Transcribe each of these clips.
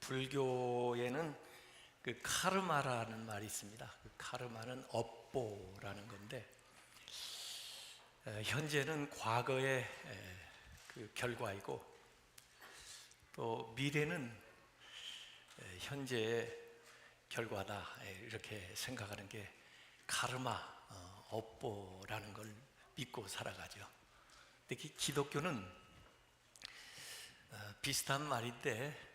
불교에는 그 카르마라는 말이 있습니다. 그 카르마는 업보라는 건데, 현재는 과거의 그 결과이고, 또 미래는 현재의 결과다, 이렇게 생각하는 게 카르마, 업보라는 걸 믿고 살아가죠. 특히 기독교는 비슷한 말인데,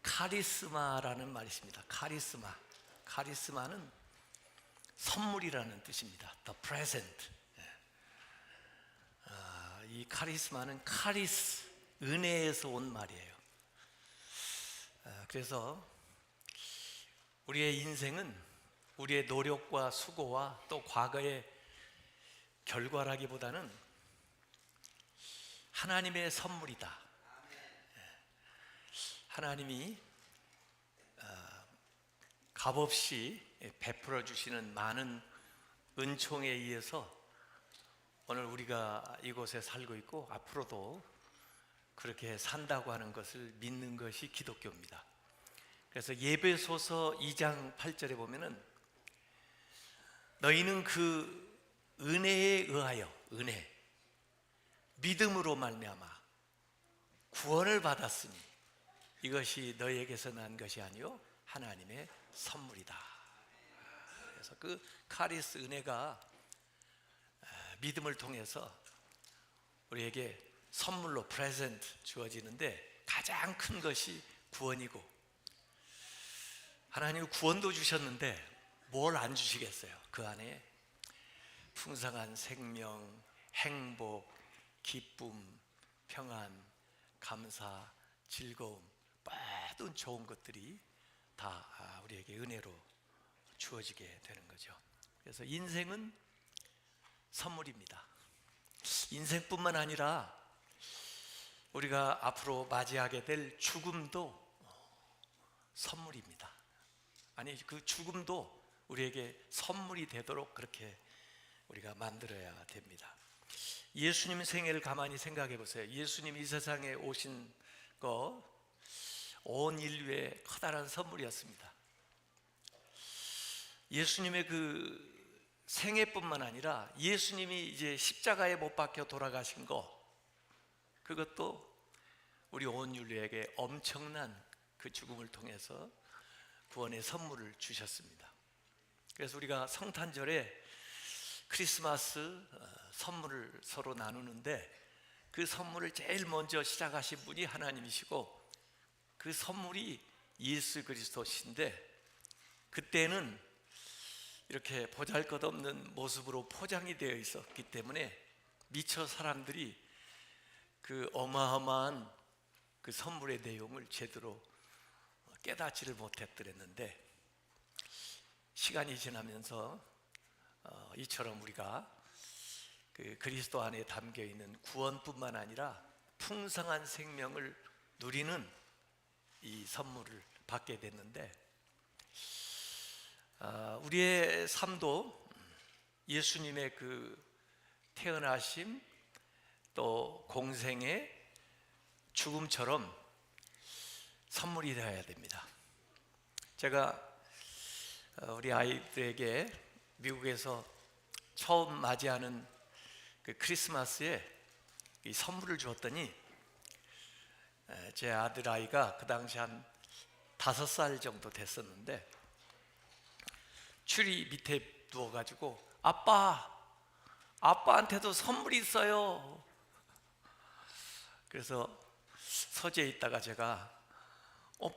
카리스마라는 말이 있습니다. 카리스마는 선물이라는 뜻입니다. The present. 이 카리스마는 카리스, 은혜에서 온 말이에요. 그래서 우리의 인생은 우리의 노력과 수고와 또 과거의 결과라기보다는 하나님의 선물이다. 하나님이 값없이 베풀어 주시는 많은 은총에 의해서 오늘 우리가 이곳에 살고 있고 앞으로도 그렇게 산다고 하는 것을 믿는 것이 기독교입니다. 그래서 예배소서 2장 8절에 보면은 너희는 그 은혜에 의하여 믿음으로 말미암아 구원을 받았으니 이것이 너희에게서 난 것이 아니요 하나님의 선물이다. 그래서 그 카리스 은혜가 믿음을 통해서 우리에게 선물로 프레젠트 주어지는데 가장 큰 것이 구원이고, 하나님은 구원도 주셨는데 뭘 안 주시겠어요? 그 안에 풍성한 생명, 행복, 기쁨, 평안, 감사, 즐거움, 모든 좋은 것들이 다 우리에게 은혜로 주어지게 되는 거죠. 그래서 인생은 선물입니다. 인생뿐만 아니라 우리가 앞으로 맞이하게 될 죽음도 선물입니다. 아니, 그 죽음도 우리에게 선물이 되도록 그렇게 우리가 만들어야 됩니다. 예수님 생애를 가만히 생각해 보세요. 예수님이 이 세상에 오신 거 온 인류의 커다란 선물이었습니다. 예수님의 그 생애뿐만 아니라 예수님이 이제 십자가에 못 박혀 돌아가신 거, 그것도 우리 온 인류에게 엄청난 그 죽음을 통해서 구원의 선물을 주셨습니다. 그래서 우리가 성탄절에 크리스마스 선물을 서로 나누는데, 그 선물을 제일 먼저 시작하신 분이 하나님이시고 그 선물이 예수 그리스도신데, 그때는 이렇게 보잘것없는 모습으로 포장이 되어 있었기 때문에 미처 사람들이 그 어마어마한 그 선물의 내용을 제대로 깨닫지를 못했더랬는데, 시간이 지나면서 이처럼 우리가 그 그리스도 안에 담겨 있는 구원뿐만 아니라 풍성한 생명을 누리는 이 선물을 받게 됐는데, 우리의 삶도 예수님의 그 태어나심 또 공생의 죽음처럼 선물이 되어야 됩니다. 제가 우리 아이들에게 미국에서 처음 맞이하는 그 크리스마스에 이 선물을 주었더니, 제 아들 아이가 그 당시 한 5살 정도 됐었는데 추리 밑에 누워가지고 아빠한테도 선물이 있어요. 그래서 서재에 있다가 제가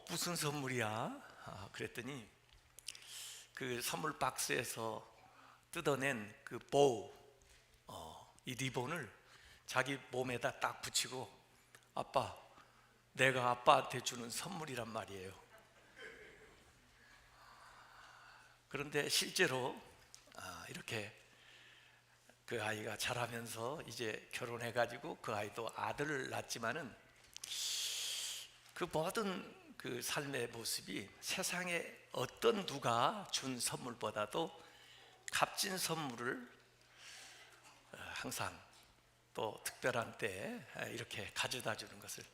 무슨 선물이야? 그랬더니 그 선물 박스에서 뜯어낸 그 보우, 이 리본을 자기 몸에다 딱 붙이고, 아빠, 내가 아빠한테 주는 선물이란 말이에요. 그런데 실제로 이렇게 그 아이가 자라면서 이제 결혼해가지고 그 아이도 아들을 낳았지만은 그 모든 그 삶의 모습이 세상에 어떤 누가 준 선물보다도 값진 선물을 항상 또 특별한 때에 이렇게 가져다 주는 것을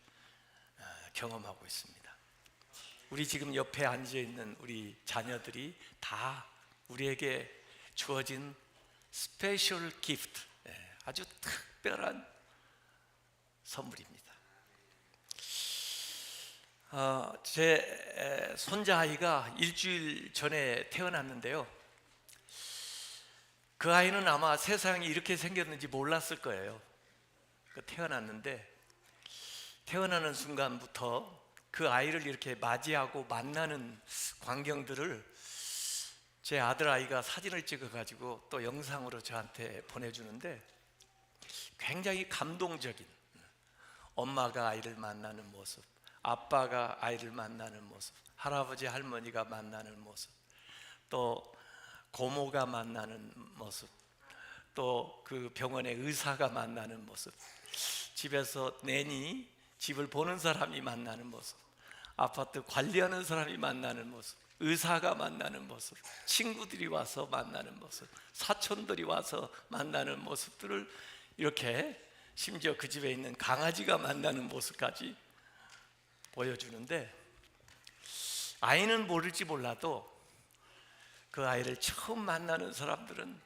경험하고 있습니다. 우리 지금 옆에 앉아 있는 우리 자녀들이 다 우리에게 주어진 스페셜 기프트, 아주 특별한 선물입니다. 제 손자아이가 일주일 전에 태어났는데요, 그 아이는 아마 세상이 이렇게 생겼는지 몰랐을 거예요. 태어났는데 태어나는 순간부터 그 아이를 이렇게 맞이하고 만나는 광경들을 제 아들아이가 사진을 찍어가지고 또 영상으로 저한테 보내주는데 굉장히 감동적인, 엄마가 아이를 만나는 모습, 아빠가 아이를 만나는 모습, 할아버지 할머니가 만나는 모습, 또 고모가 만나는 모습, 또 그 병원의 의사가 만나는 모습, 집에서 내니 집을 보는 사람이 만나는 모습, 아파트 관리하는 사람이 만나는 모습, 의사가 만나는 모습, 친구들이 와서 만나는 모습, 사촌들이 와서 만나는 모습들을 이렇게, 심지어 그 집에 있는 강아지가 만나는 모습까지 보여주는데, 아이는 모를지 몰라도 그 아이를 처음 만나는 사람들은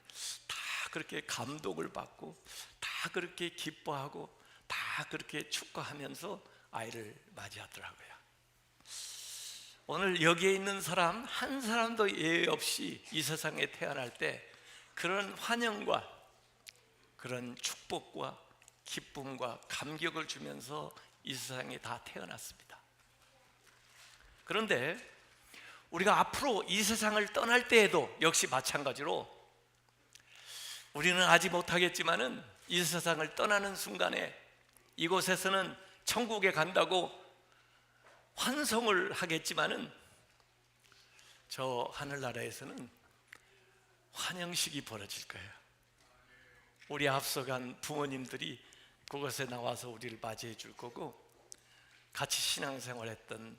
다 그렇게 감동을 받고, 다 그렇게 기뻐하고, 다 그렇게 축하하면서 아이를 맞이하더라고요. 오늘 여기에 있는 사람 한 사람도 예외 없이 이 세상에 태어날 때 그런 환영과 그런 축복과 기쁨과 감격을 주면서 이 세상에 다 태어났습니다. 그런데 우리가 앞으로 이 세상을 떠날 때에도 역시 마찬가지로 우리는 알지 못하겠지만은 이 세상을 떠나는 순간에 이곳에서는 천국에 간다고 환송을 하겠지만은 저 하늘나라에서는 환영식이 벌어질 거예요. 우리 앞서간 부모님들이 그곳에 나와서 우리를 맞이해 줄 거고, 같이 신앙생활했던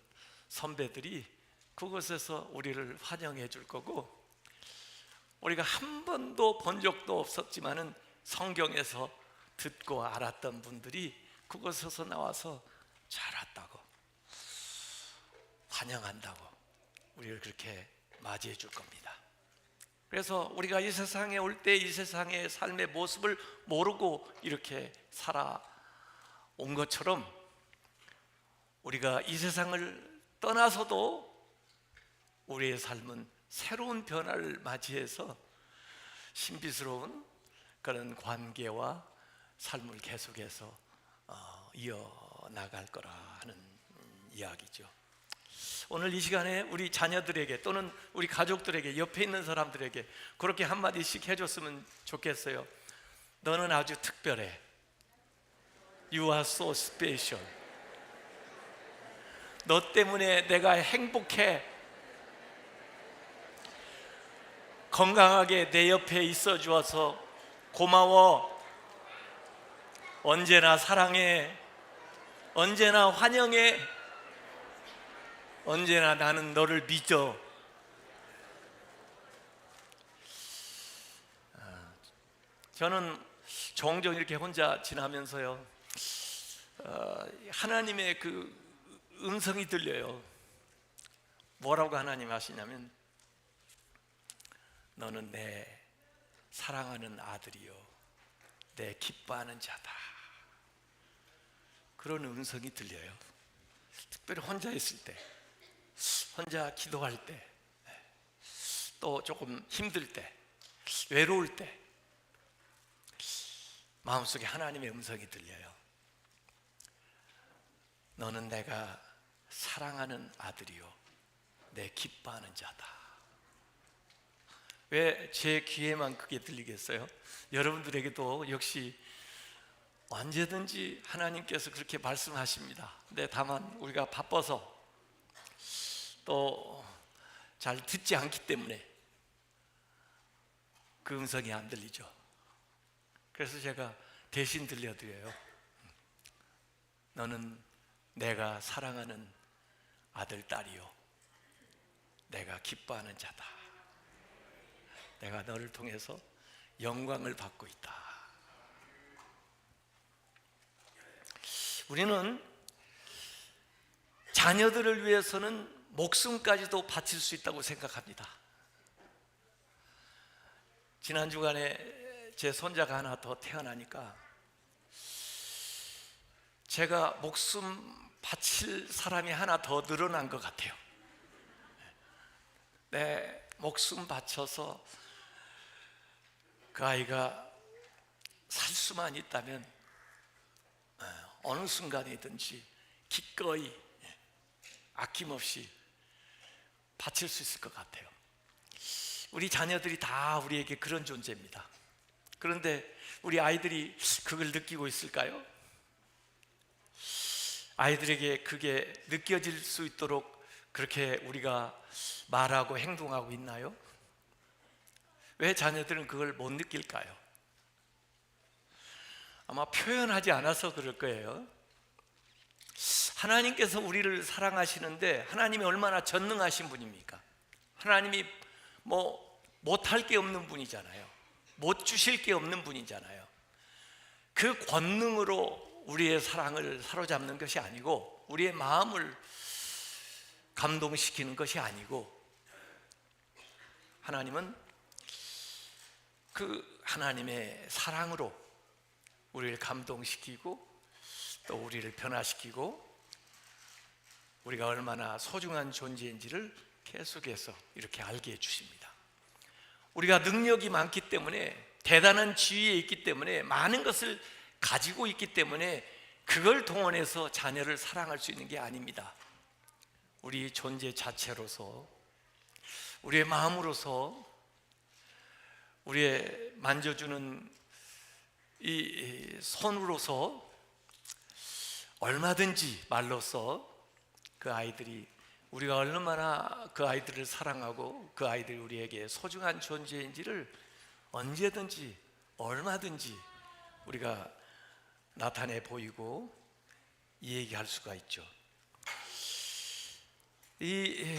선배들이 그곳에서 우리를 환영해 줄 거고, 우리가 한 번도 본 적도 없었지만은 성경에서 듣고 알았던 분들이 그곳에서 나와서 잘 왔다고, 환영한다고 우리를 그렇게 맞이해 줄 겁니다. 그래서 우리가 이 세상에 올 때 이 세상의 삶의 모습을 모르고 이렇게 살아온 것처럼, 우리가 이 세상을 떠나서도 우리의 삶은 새로운 변화를 맞이해서 신비스러운 그런 관계와 삶을 계속해서 이어나갈 거라 하는 이야기죠. 오늘 이 시간에 우리 자녀들에게 또는 우리 가족들에게, 옆에 있는 사람들에게 그렇게 한마디씩 해줬으면 좋겠어요. 너는 아주 특별해. You are so special. 너 때문에 내가 행복해. 건강하게 내 옆에 있어 주어서 고마워. 언제나 사랑해. 언제나 환영해. 언제나 나는 너를 믿어. 저는 종종 이렇게 혼자 지나면서요, 하나님의 그 음성이 들려요. 뭐라고 하나님 하시냐면, 너는 내 사랑하는 아들이요, 내 기뻐하는 자다. 그런 음성이 들려요. 특별히 혼자 있을 때, 혼자 기도할 때, 또 조금 힘들 때, 외로울 때 마음속에 하나님의 음성이 들려요. 너는 내가 사랑하는 아들이요, 내 기뻐하는 자다. 왜 제 귀에만 그게 들리겠어요? 여러분들에게도 역시 언제든지 하나님께서 그렇게 말씀하십니다. 근데 다만 우리가 바빠서 또 잘 듣지 않기 때문에 그 음성이 안 들리죠. 그래서 제가 대신 들려드려요. 너는 내가 사랑하는 아들, 딸이요, 내가 기뻐하는 자다. 내가 너를 통해서 영광을 받고 있다. 우리는 자녀들을 위해서는 목숨까지도 바칠 수 있다고 생각합니다. 지난 주간에 제 손자가 하나 더 태어나니까 제가 목숨 바칠 사람이 하나 더 늘어난 것 같아요. 내 목숨 바쳐서 그 아이가 살 수만 있다면 어느 순간이든지 기꺼이 아낌없이 바칠 수 있을 것 같아요. 우리 자녀들이 다 우리에게 그런 존재입니다. 그런데 우리 아이들이 그걸 느끼고 있을까요? 아이들에게 그게 느껴질 수 있도록 그렇게 우리가 말하고 행동하고 있나요? 왜 자녀들은 그걸 못 느낄까요? 아마 표현하지 않아서 그럴 거예요. 하나님께서 우리를 사랑하시는데 하나님이 얼마나 전능하신 분입니까? 하나님이 못할 게 없는 분이잖아요. 못 주실 게 없는 분이잖아요. 그 권능으로 우리의 사랑을 사로잡는 것이 아니고, 우리의 마음을 감동시키는 것이 아니고, 하나님은 그 하나님의 사랑으로 우리를 감동시키고 또 우리를 변화시키고 우리가 얼마나 소중한 존재인지를 계속해서 이렇게 알게 해주십니다. 우리가 능력이 많기 때문에, 대단한 지위에 있기 때문에, 많은 것을 가지고 있기 때문에 그걸 동원해서 자녀를 사랑할 수 있는 게 아닙니다. 우리 존재 자체로서, 우리의 마음으로서, 우리의 만져주는 이 손으로서 얼마든지 말로써 그 아이들이, 우리가 얼마나 그 아이들을 사랑하고 그 아이들이 우리에게 소중한 존재인지를 언제든지 얼마든지 우리가 나타내 보이고 얘기할 수가 있죠. 이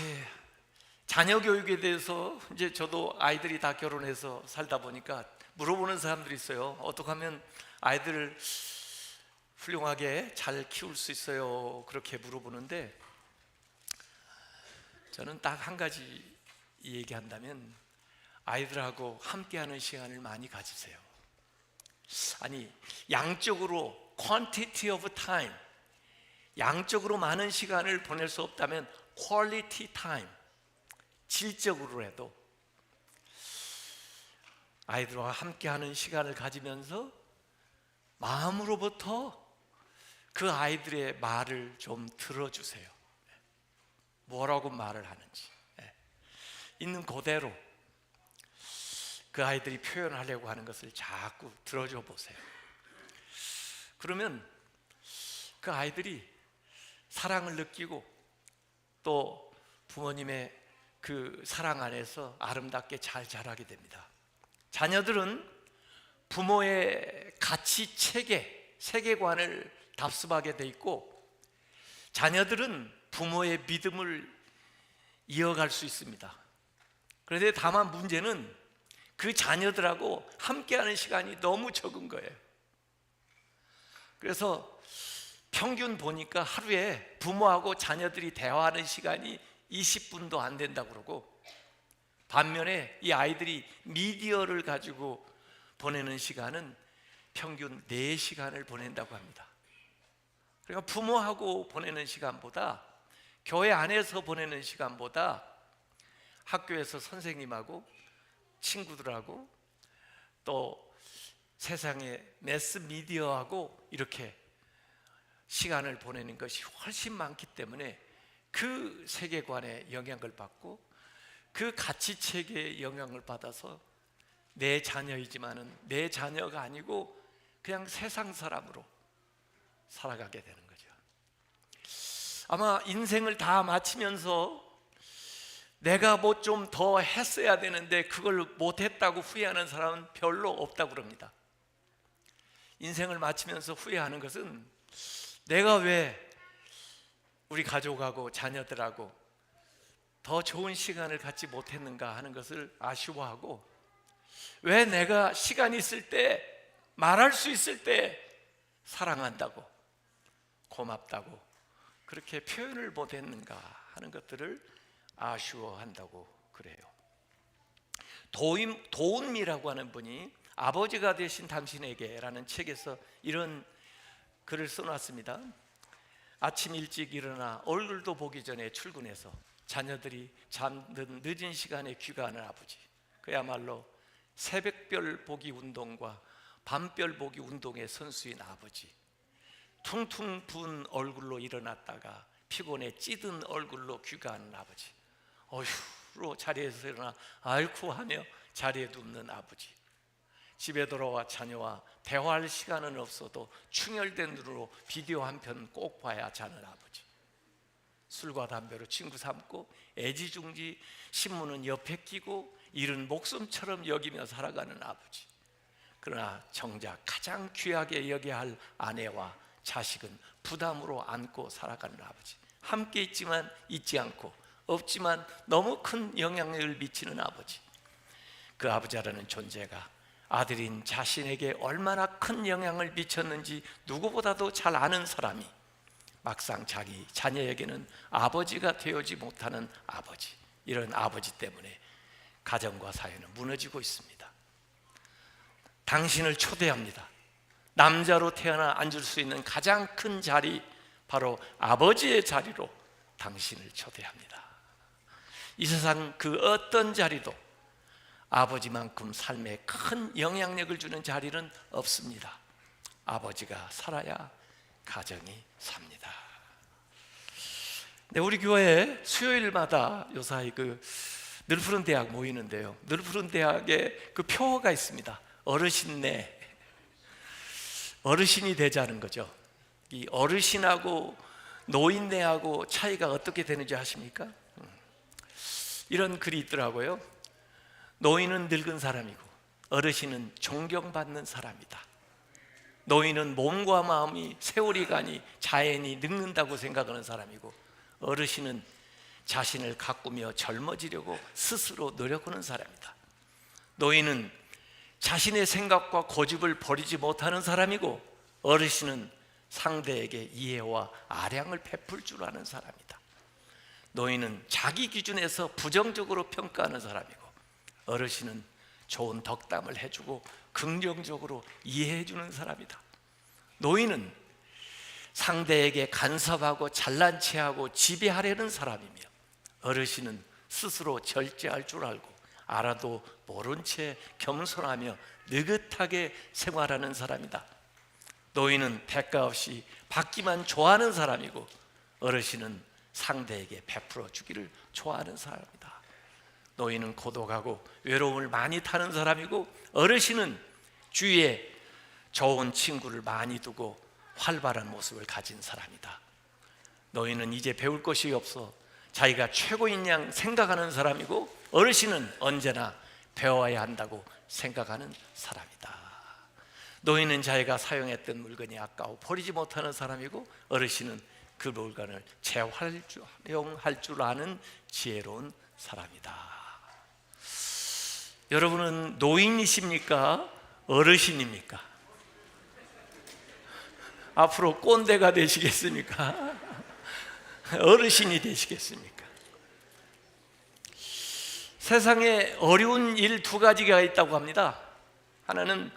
자녀 교육에 대해서 이제 저도 아이들이 다 결혼해서 살다 보니까 물어보는 사람들이 있어요. 어떻게 하면 아이들을 훌륭하게 잘 키울 수 있어요? 그렇게 물어보는데, 저는 딱 한 가지 얘기한다면, 아이들하고 함께하는 시간을 많이 가지세요. 아니, 양적으로 quantity of time, 양적으로 많은 시간을 보낼 수 없다면 quality time, 질적으로라도 아이들과 함께하는 시간을 가지면서 마음으로부터 그 아이들의 말을 좀 들어주세요. 뭐라고 말을 하는지 있는 그대로 그 아이들이 표현하려고 하는 것을 자꾸 들어줘 보세요. 그러면 그 아이들이 사랑을 느끼고 또 부모님의 그 사랑 안에서 아름답게 잘 자라게 됩니다. 자녀들은 부모의 가치 체계, 세계관을 답습하게 돼 있고, 자녀들은 부모의 믿음을 이어갈 수 있습니다. 그런데 다만 문제는 그 자녀들하고 함께하는 시간이 너무 적은 거예요. 그래서 평균 보니까 하루에 부모하고 자녀들이 대화하는 시간이 20분도 안 된다고 그러고, 반면에 이 아이들이 미디어를 가지고 보내는 시간은 평균 4시간을 보낸다고 합니다. 그러니까 부모하고 보내는 시간보다, 교회 안에서 보내는 시간보다 학교에서 선생님하고 친구들하고 또 세상의 매스미디어하고 이렇게 시간을 보내는 것이 훨씬 많기 때문에 그 세계관에 영향을 받고 그 가치체계에 영향을 받아서 내 자녀이지만은 내 자녀가 아니고 그냥 세상 사람으로 살아가게 되는 거죠. 아마 인생을 다 마치면서 내가 뭐 좀 더 했어야 되는데 그걸 못했다고 후회하는 사람은 별로 없다고 그럽니다. 인생을 마치면서 후회하는 것은 내가 왜 우리 가족하고 자녀들하고 더 좋은 시간을 갖지 못했는가 하는 것을 아쉬워하고, 왜 내가 시간 있을 때, 말할 수 있을 때 사랑한다고, 고맙다고, 그렇게 표현을 못했는가 하는 것들을 아쉬워한다고 그래요. 도운미라고 하는 분이 아버지가 되신 당신에게 라는 책에서 이런 글을 써놨습니다. 아침 일찍 일어나 얼굴도 보기 전에 출근해서 자녀들이 잠든 늦은 시간에 귀가하는 아버지, 그야말로 새벽별 보기 운동과 밤별 보기 운동의 선수인 아버지, 퉁퉁 부은 얼굴로 일어났다가 피곤해 찌든 얼굴로 귀가하는 아버지, 어휴로 자리에서 일어나 아이쿠 하며 자리에 눕는 아버지, 집에 돌아와 자녀와 대화할 시간은 없어도 충혈된 눈으로 비디오 한 편 꼭 봐야 자는 아버지, 술과 담배로 친구 삼고 애지중지 신문은 옆에 끼고 일은 목숨처럼 여기며 살아가는 아버지, 그러나 정작 가장 귀하게 여겨야 할 아내와 자식은 부담으로 안고 살아가는 아버지, 함께 있지만 있지 않고 없지만 너무 큰 영향력을 미치는 아버지, 그 아버지라는 존재가 아들인 자신에게 얼마나 큰 영향을 미쳤는지 누구보다도 잘 아는 사람이 막상 자기 자녀에게는 아버지가 되어지 못하는 아버지, 이런 아버지 때문에 가정과 사회는 무너지고 있습니다. 당신을 초대합니다. 남자로 태어나 앉을 수 있는 가장 큰 자리, 바로 아버지의 자리로 당신을 초대합니다. 이 세상 그 어떤 자리도 아버지만큼 삶에 큰 영향력을 주는 자리는 없습니다. 아버지가 살아야 가정이 삽니다. 네, 우리 교회에 수요일마다 요사이 늘푸른 대학 모이는데요, 늘푸른 대학에 그 표어가 있습니다. 어르신네, 어르신이 되자는 거죠. 이 어르신하고 노인네하고 차이가 어떻게 되는지 아십니까? 이런 글이 있더라고요. 노인은 늙은 사람이고 어르신은 존경받는 사람이다. 노인은 몸과 마음이 세월이 가니 자연히 늙는다고 생각하는 사람이고, 어르신은 자신을 가꾸며 젊어지려고 스스로 노력하는 사람이다. 노인은 자신의 생각과 고집을 버리지 못하는 사람이고, 어르신은 상대에게 이해와 아량을 베풀 줄 아는 사람이다. 노인은 자기 기준에서 부정적으로 평가하는 사람이고, 어르신은 좋은 덕담을 해주고 긍정적으로 이해해주는 사람이다. 노인은 상대에게 간섭하고 잘난 체하고 지배하려는 사람이며, 어르신은 스스로 절제할 줄 알고 알아도 모른 채 겸손하며 느긋하게 생활하는 사람이다. 노인은 대가 없이 받기만 좋아하는 사람이고, 어르신은 상대에게 베풀어 주기를 좋아하는 사람이다. 노인은 고독하고 외로움을 많이 타는 사람이고, 어르신은 주위에 좋은 친구를 많이 두고 활발한 모습을 가진 사람이다. 노인은 이제 배울 것이 없어 자기가 최고인 양 생각하는 사람이고, 어르신은 언제나 배워야 한다고 생각하는 사람이다. 노인은 자기가 사용했던 물건이 아까워 버리지 못하는 사람이고, 어르신은 그 물건을 재활용할 줄 아는 지혜로운 사람이다. 여러분은 노인이십니까? 어르신입니까? 앞으로 꼰대가 되시겠습니까? 어르신이 되시겠습니까? 세상에 어려운 일 두 가지가 있다고 합니다. 하나는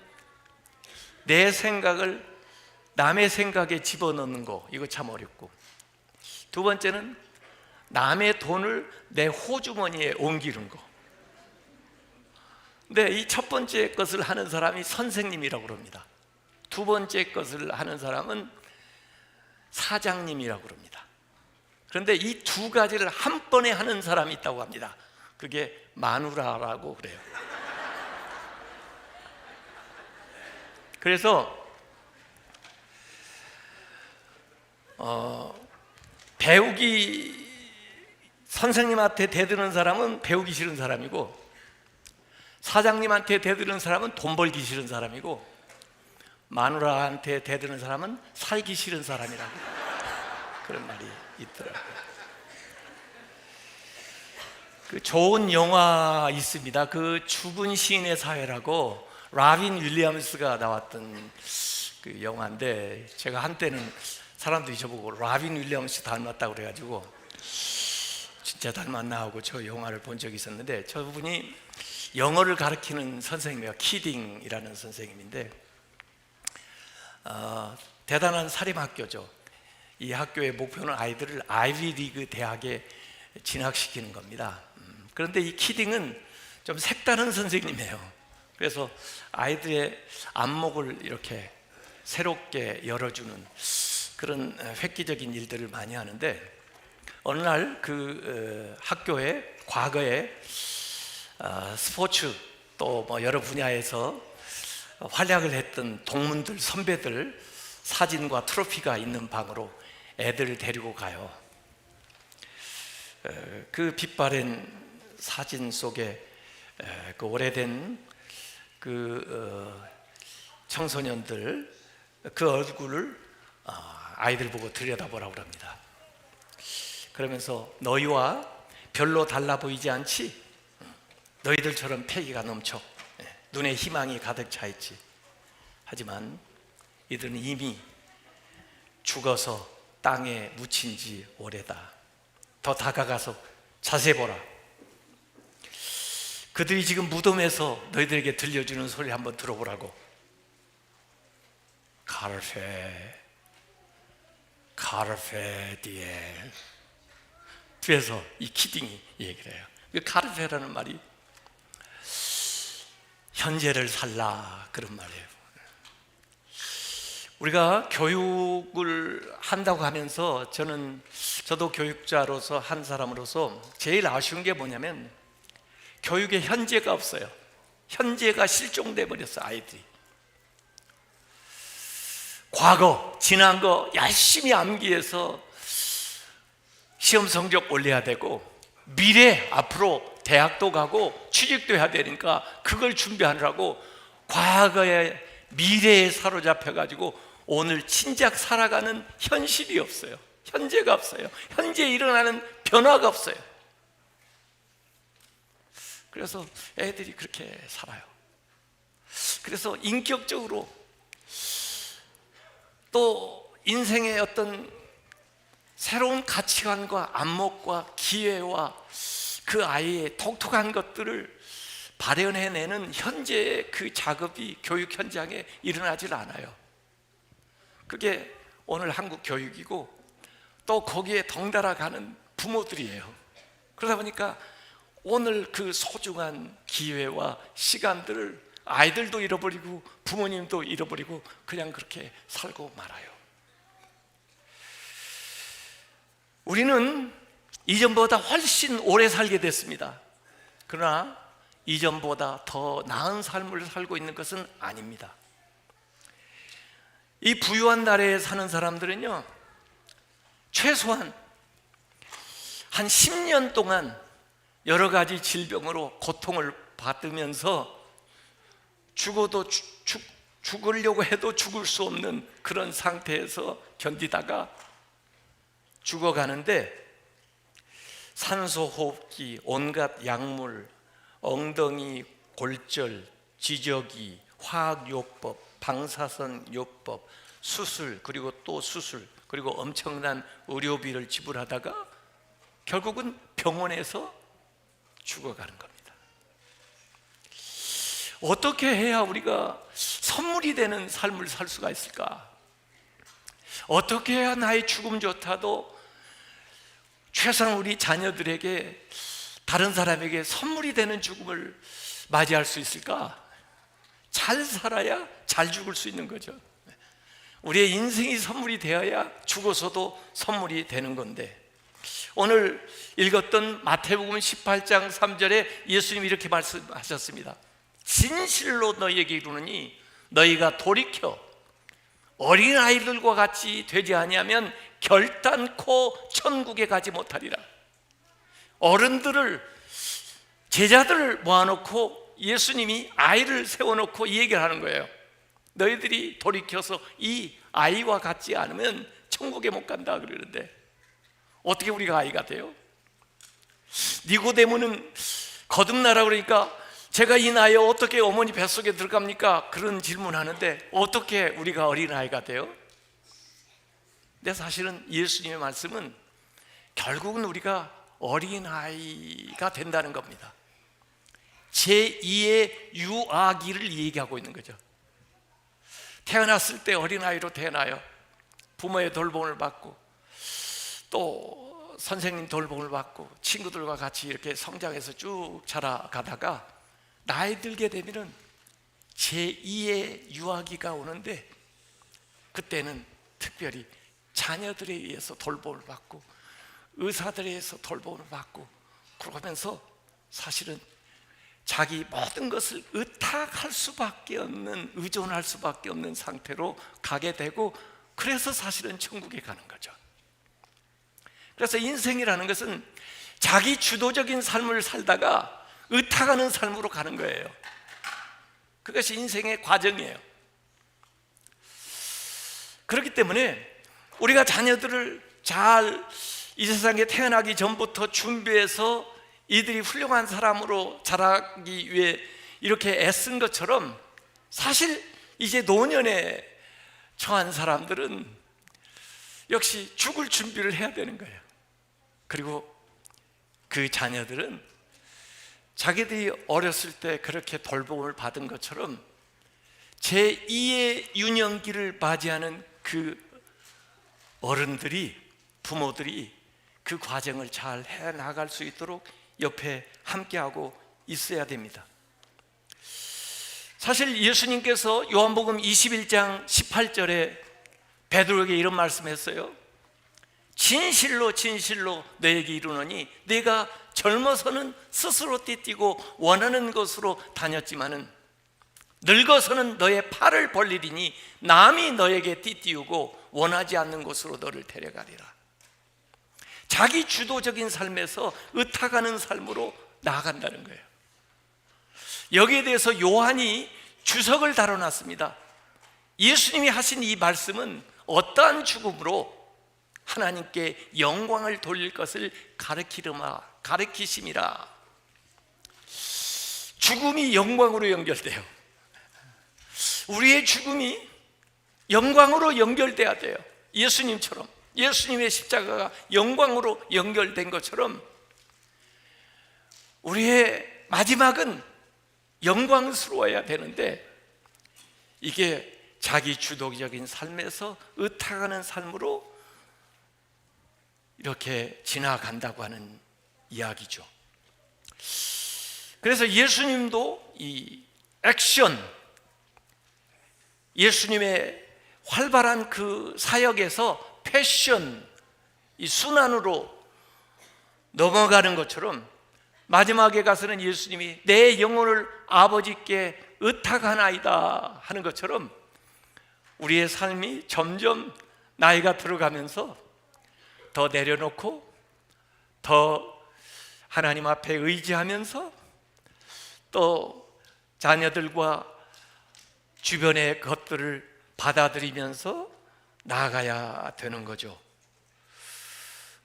내 생각을 남의 생각에 집어넣는 거, 이거 참 어렵고, 두 번째는 남의 돈을 내 호주머니에 옮기는 거. 근데 이 첫 번째 것을 하는 사람이 선생님이라고 합니다. 두 번째 것을 하는 사람은 사장님이라고 합니다. 그런데 이 두 가지를 한 번에 하는 사람이 있다고 합니다. 그게 마누라라고 그래요. 그래서 배우기, 선생님한테 대드는 사람은 배우기 싫은 사람이고, 사장님한테 대드는 사람은 돈 벌기 싫은 사람이고, 마누라한테 대드는 사람은 살기 싫은 사람이라고 그런 말이 있더라고요. 그 좋은 영화 있습니다. 그 죽은 시인의 사회라고 라빈 윌리엄스가 나왔던 그 영화인데, 제가 한때는 사람들이 저보고 라빈 윌리엄스 닮았다고 그래가지고 진짜 닮았나 하고 저 영화를 본 적이 있었는데, 저분이 영어를 가르치는 선생님이에요. 키딩이라는 선생님인데 대단한 사립학교죠. 이 학교의 목표는 아이들을 아이비리그 대학에 진학시키는 겁니다. 그런데 이 키딩은 좀 색다른 선생님이에요. 그래서 아이들의 안목을 이렇게 새롭게 열어주는 그런 획기적인 일들을 많이 하는데, 어느 날 그 학교에 과거에 스포츠 또 뭐 여러 분야에서 활약을 했던 동문들, 선배들 사진과 트로피가 있는 방으로 애들을 데리고 가요. 그 빛바랜 사진 속에 그 오래된 그 청소년들 그 얼굴을 아이들 보고 들여다보라고 합니다. 그러면서 너희와 별로 달라 보이지 않지? 너희들처럼 패기가 넘쳐 눈에 희망이 가득 차 있지. 하지만 이들은 이미 죽어서 땅에 묻힌 지 오래다. 더 다가가서 자세히 보라. 그들이 지금 무덤에서 너희들에게 들려주는 소리 한번 들어보라고. 카르페 디엠. 뒤에서 이 키딩이 얘기를 해요. 그 카르페라는 말이 현재를 살라 그런 말이에요. 우리가 교육을 한다고 하면서 저도 교육자로서 한 사람으로서 제일 아쉬운 게 뭐냐면 교육에 현재가 없어요. 현재가 실종돼 버렸어. 아이들이 과거, 지난 거 열심히 암기해서 시험 성적 올려야 되고, 미래, 앞으로 대학도 가고 취직도 해야 되니까 그걸 준비하느라고 과거의 미래에 사로잡혀 가지고 오늘 진작 살아가는 현실이 없어요. 현재가 없어요. 현재에 일어나는 변화가 없어요. 그래서 애들이 그렇게 살아요. 그래서 인격적으로 또 인생의 어떤 새로운 가치관과 안목과 기회와 그 아이의 독특한 것들을 발현해내는 현재의 그 작업이 교육 현장에 일어나질 않아요. 그게 오늘 한국 교육이고 또 거기에 덩달아 가는 부모들이에요. 그러다 보니까 오늘 그 소중한 기회와 시간들을 아이들도 잃어버리고 부모님도 잃어버리고 그냥 그렇게 살고 말아요. 우리는 이전보다 훨씬 오래 살게 됐습니다. 그러나 이전보다 더 나은 삶을 살고 있는 것은 아닙니다. 이 부유한 나라에 사는 사람들은요, 최소한 한 10년 동안 여러 가지 질병으로 고통을 받으면서 죽어도 죽으려고 해도 죽을 수 없는 그런 상태에서 견디다가 죽어가는데, 산소호흡기, 온갖 약물, 엉덩이 골절, 지저귀, 화학요법, 방사선요법, 수술, 그리고 또 수술, 그리고 엄청난 의료비를 지불하다가 결국은 병원에서 죽어가는 겁니다. 어떻게 해야 우리가 선물이 되는 삶을 살 수가 있을까? 어떻게 해야 나의 죽음조차도 최소한 우리 자녀들에게, 다른 사람에게 선물이 되는 죽음을 맞이할 수 있을까? 잘 살아야 잘 죽을 수 있는 거죠. 우리의 인생이 선물이 되어야 죽어서도 선물이 되는 건데, 오늘 읽었던 마태복음 18장 3절에 예수님이 이렇게 말씀하셨습니다. 진실로 너희에게 이르노니 너희가 돌이켜 어린아이들과 같이 되지 아니하면 결단코 천국에 가지 못하리라. 어른들을, 제자들을 모아놓고 예수님이 아이를 세워놓고 이 얘기를 하는 거예요. 너희들이 돌이켜서 이 아이와 같지 않으면 천국에 못 간다 그러는데, 어떻게 우리가 아이가 돼요? 니고데모는 거듭나라 그러니까 제가 이 나이에 어떻게 어머니 뱃속에 들어갑니까? 그런 질문하는데 어떻게 우리가 어린아이가 돼요? 근데 사실은 예수님의 말씀은 결국은 우리가 어린아이가 된다는 겁니다. 제2의 유아기를 얘기하고 있는 거죠. 태어났을 때 어린아이로 태어나요. 부모의 돌봄을 받고 또 선생님 돌봄을 받고 친구들과 같이 이렇게 성장해서 쭉 자라가다가 나이 들게 되면은 제2의 유아기가 오는데, 그때는 특별히 자녀들에 의해서 돌봄을 받고 의사들에 의해서 돌봄을 받고 그러면서 사실은 자기 모든 것을 의탁할 수밖에 없는, 의존할 수밖에 없는 상태로 가게 되고, 그래서 사실은 천국에 가는 거죠. 그래서 인생이라는 것은 자기 주도적인 삶을 살다가 의탁하는 삶으로 가는 거예요. 그것이 인생의 과정이에요. 그렇기 때문에 우리가 자녀들을 잘 이 세상에 태어나기 전부터 준비해서 이들이 훌륭한 사람으로 자라기 위해 이렇게 애쓴 것처럼, 사실 이제 노년에 처한 사람들은 역시 죽을 준비를 해야 되는 거예요. 그리고 그 자녀들은 자기들이 어렸을 때 그렇게 돌봄을 받은 것처럼 제2의 유년기를 맞이하는 그 어른들이, 부모들이 그 과정을 잘 해나갈 수 있도록 옆에 함께하고 있어야 됩니다. 사실 예수님께서 요한복음 21장 18절에 베드로에게 이런 말씀했어요. 진실로 진실로 너에게 이르노니 네가 젊어서는 스스로 띠뛰고 원하는 곳으로 다녔지만은 늙어서는 너의 팔을 벌리리니 남이 너에게 띠띠우고 원하지 않는 곳으로 너를 데려가리라. 자기 주도적인 삶에서 의탁하는 삶으로 나아간다는 거예요. 여기에 대해서 요한이 주석을 달아놨습니다. 예수님이 하신 이 말씀은 어떠한 죽음으로 하나님께 영광을 돌릴 것을 가르치심이라. 죽음이 영광으로 연결돼요. 우리의 죽음이 영광으로 연결돼야 돼요. 예수님처럼, 예수님의 십자가가 영광으로 연결된 것처럼 우리의 마지막은 영광스러워야 되는데, 이게 자기 주도적인 삶에서 의탁하는 삶으로 이렇게 지나간다고 하는 이야기죠. 그래서 예수님도 이 액션, 예수님의 활발한 그 사역에서 패션, 이 순환으로 넘어가는 것처럼 마지막에 가서는 예수님이 내 영혼을 아버지께 의탁하나이다 하는 것처럼 우리의 삶이 점점 나이가 들어가면서 더 내려놓고 더 하나님 앞에 의지하면서 또 자녀들과 주변의 것들을 받아들이면서 나아가야 되는 거죠.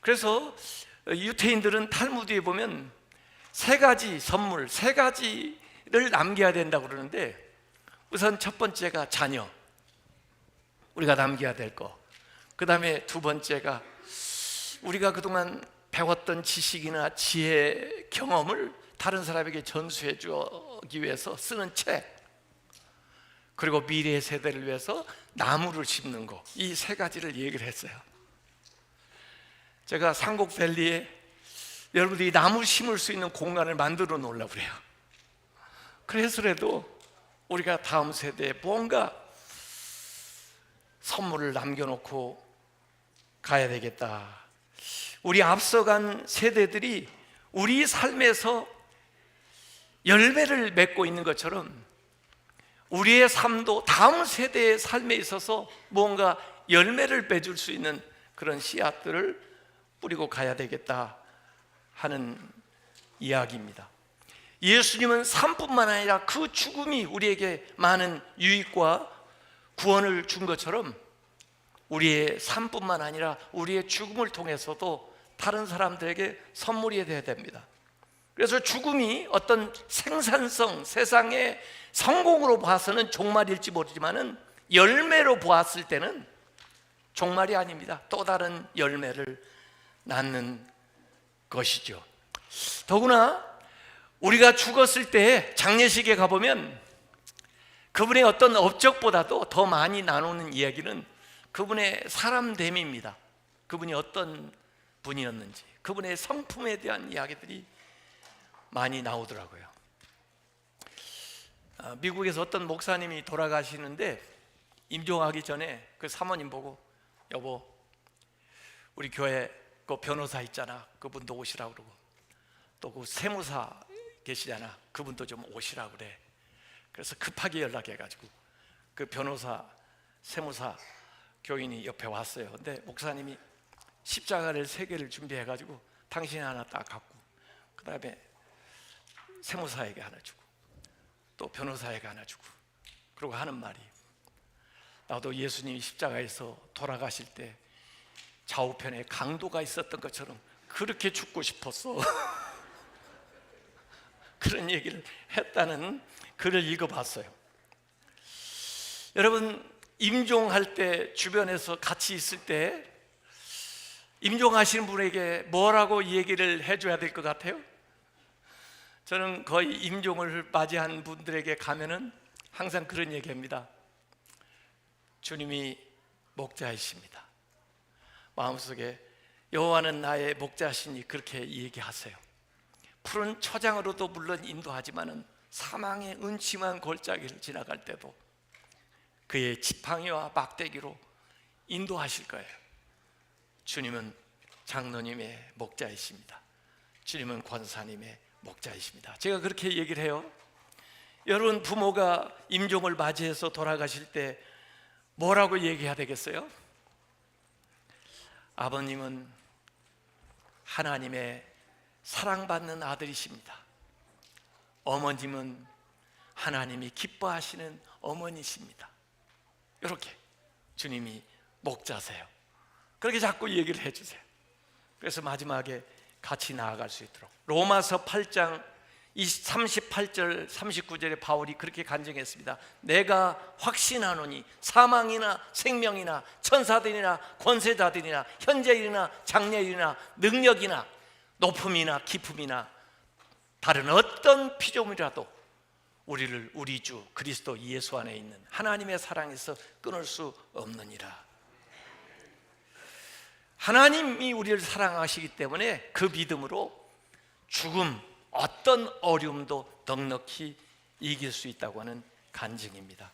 그래서 유태인들은 탈무드에 보면 세 가지 선물, 세 가지를 남겨야 된다고 그러는데, 우선 첫 번째가 자녀, 우리가 남겨야 될 거. 그 다음에 두 번째가 우리가 그동안 배웠던 지식이나 지혜, 경험을 다른 사람에게 전수해 주기 위해서 쓰는 책, 그리고 미래의 세대를 위해서 나무를 심는 거, 이 세 가지를 얘기를 했어요. 제가 산곡밸리에 여러분들이 나무 심을 수 있는 공간을 만들어 놓으려고 그래요. 그래서라도 우리가 다음 세대에 뭔가 선물을 남겨놓고 가야 되겠다. 우리 앞서간 세대들이 우리 삶에서 열매를 맺고 있는 것처럼 우리의 삶도 다음 세대의 삶에 있어서 뭔가 열매를 맺을 수 있는 그런 씨앗들을 뿌리고 가야 되겠다 하는 이야기입니다. 예수님은 삶뿐만 아니라 그 죽음이 우리에게 많은 유익과 구원을 준 것처럼 우리의 삶뿐만 아니라 우리의 죽음을 통해서도 다른 사람들에게 선물이 되어야 됩니다. 그래서 죽음이 어떤 생산성, 세상의 성공으로 봐서는 종말일지 모르지만은 열매로 보았을 때는 종말이 아닙니다. 또 다른 열매를 낳는 것이죠. 더구나 우리가 죽었을 때 장례식에 가보면 그분의 어떤 업적보다도 더 많이 나누는 이야기는 그분의 사람됨입니다. 그분이 어떤 분이었는지, 그분의 성품에 대한 이야기들이 많이 나오더라고요. 미국에서 어떤 목사님이 돌아가시는데 임종하기 전에 그 사모님 보고, 여보, 우리 교회 그 변호사 있잖아, 그분도 오시라고 그러고, 또 그 세무사 계시잖아, 그분도 좀 오시라고 그래. 그래서 급하게 연락해가지고 그 변호사, 세무사 교인이 옆에 왔어요. 근데 목사님이 십자가를 3개를 준비해가지고 당신이 하나 딱 갖고, 그 다음에 세무사에게 하나 주고 또 변호사에게 하나 주고, 그러고 하는 말이, 나도 예수님이 십자가에서 돌아가실 때 좌우편에 강도가 있었던 것처럼 그렇게 죽고 싶었어. 그런 얘기를 했다는 글을 읽어봤어요. 여러분, 임종할 때 주변에서 같이 있을 때 임종하시는 분에게 뭐라고 얘기를 해줘야 될 것 같아요? 저는 거의 임종을 맞이한 분들에게 가면은 항상 그런 얘기합니다. 주님이 목자이십니다. 마음속에 여호와는 나의 목자시니 그렇게 얘기하세요. 푸른 초장으로도 물론 인도하지만은 사망의 음침한 골짜기를 지나갈 때도 그의 지팡이와 막대기로 인도하실 거예요. 주님은 장로님의 목자이십니다. 주님은 권사님의 목자이십니다. 제가 그렇게 얘기를 해요. 여러분, 부모가 임종을 맞이해서 돌아가실 때 뭐라고 얘기해야 되겠어요? 아버님은 하나님의 사랑받는 아들이십니다. 어머님은 하나님이 기뻐하시는 어머니십니다. 이렇게 주님이 목자세요. 그렇게 자꾸 얘기를 해주세요. 그래서 마지막에 같이 나아갈 수 있도록. 로마서 8장 38절 39절에 바울이 그렇게 간증했습니다. 내가 확신하노니 사망이나 생명이나 천사들이나 권세자들이나 현재일이나 장래일이나 능력이나 높음이나 깊음이나 다른 어떤 피조물이라도 우리를 우리 주 그리스도 예수 안에 있는 하나님의 사랑에서 끊을 수 없느니라. 하나님이 우리를 사랑하시기 때문에 그 믿음으로 죽음, 어떤 어려움도 넉넉히 이길 수 있다고 하는 간증입니다.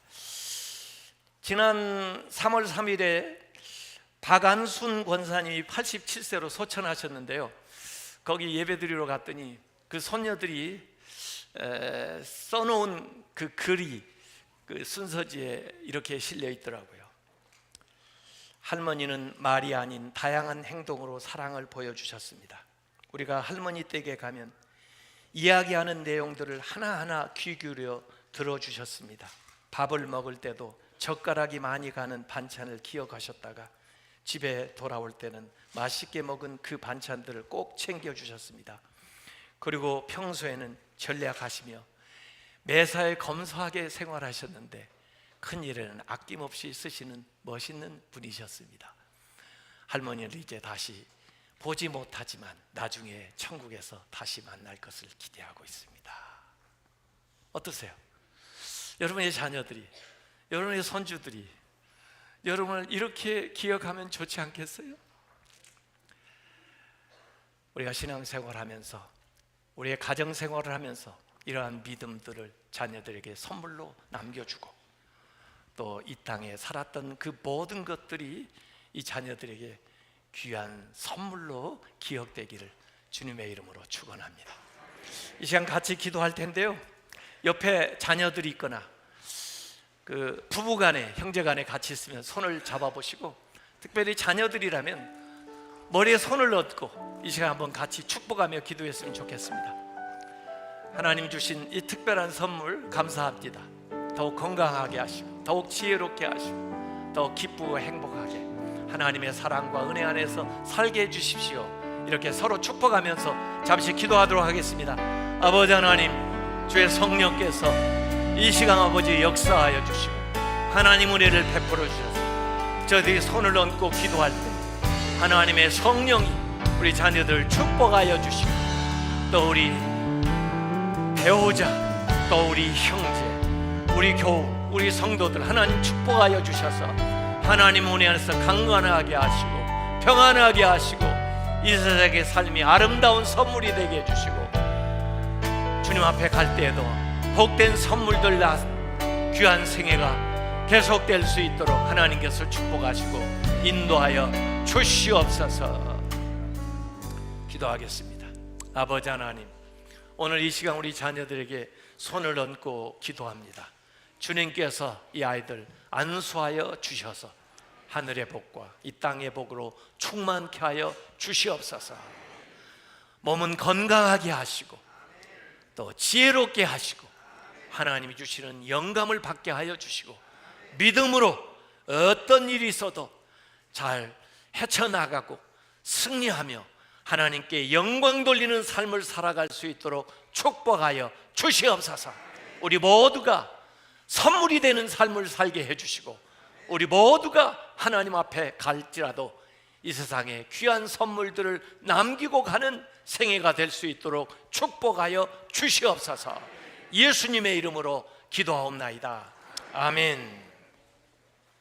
지난 3월 3일에 박안순 권사님이 87세로 소천하셨는데요. 거기 예배드리러 갔더니 그 손녀들이 써놓은 그 글이 그 순서지에 이렇게 실려 있더라고요. 할머니는 말이 아닌 다양한 행동으로 사랑을 보여주셨습니다. 우리가 할머니 댁에 가면 이야기하는 내용들을 하나하나 귀 기울여 들어주셨습니다. 밥을 먹을 때도 젓가락이 많이 가는 반찬을 기억하셨다가 집에 돌아올 때는 맛있게 먹은 그 반찬들을 꼭 챙겨주셨습니다. 그리고 평소에는 전략하시며 매사에 검소하게 생활하셨는데 큰일에는 아낌없이 쓰시는 멋있는 분이셨습니다. 할머니를 이제 다시 보지 못하지만 나중에 천국에서 다시 만날 것을 기대하고 있습니다. 어떠세요? 여러분의 자녀들이, 여러분의 손주들이 여러분을 이렇게 기억하면 좋지 않겠어요? 우리가 신앙생활을 하면서, 우리의 가정생활을 하면서 이러한 믿음들을 자녀들에게 선물로 남겨주고, 또 이 땅에 살았던 그 모든 것들이 이 자녀들에게 귀한 선물로 기억되기를 주님의 이름으로 축원합니다. 이 시간 같이 기도할 텐데요, 옆에 자녀들이 있거나 그 부부간에, 형제간에 같이 있으면 손을 잡아보시고, 특별히 자녀들이라면 머리에 손을 얹고 이 시간 한번 같이 축복하며 기도했으면 좋겠습니다. 하나님 주신 이 특별한 선물 감사합니다. 더욱 건강하게 하시고 더욱 지혜롭게 하시고 더욱 기쁘고 행복하게 하나님의 사랑과 은혜 안에서 살게 해주십시오. 이렇게 서로 축복하면서 잠시 기도하도록 하겠습니다. 아버지 하나님, 주의 성령께서 이 시간 아버지 역사하여 주시고 하나님 은혜를 베풀어 주셔서 저희들이 손을 얹고 기도할 때 하나님의 성령이 우리 자녀들을 축복하여 주시고, 또 우리 배우자, 또 우리 형제, 우리 교우, 우리 성도들 하나님 축복하여 주셔서 하나님 은혜 안에서 강건하게 하시고 평안하게 하시고 이 세상의 삶이 아름다운 선물이 되게 해주시고, 주님 앞에 갈 때에도 복된 선물들 귀한 생애가 계속될 수 있도록 하나님께서 축복하시고 인도하여 주시옵소서. 기도하겠습니다. 아버지 하나님, 오늘 이 시간 우리 자녀들에게 손을 얹고 기도합니다. 주님께서 이 아이들 안수하여 주셔서 하늘의 복과 이 땅의 복으로 충만케 하여 주시옵소서. 몸은 건강하게 하시고 또 지혜롭게 하시고 하나님이 주시는 영감을 받게 하여 주시고 믿음으로 어떤 일이 있어도 잘 헤쳐나가고 승리하며 하나님께 영광 돌리는 삶을 살아갈 수 있도록 축복하여 주시옵소서. 우리 모두가 선물이 되는 삶을 살게 해주시고 우리 모두가 하나님 앞에 갈지라도 이 세상에 귀한 선물들을 남기고 가는 생애가 될 수 있도록 축복하여 주시옵소서. 예수님의 이름으로 기도하옵나이다. 아멘.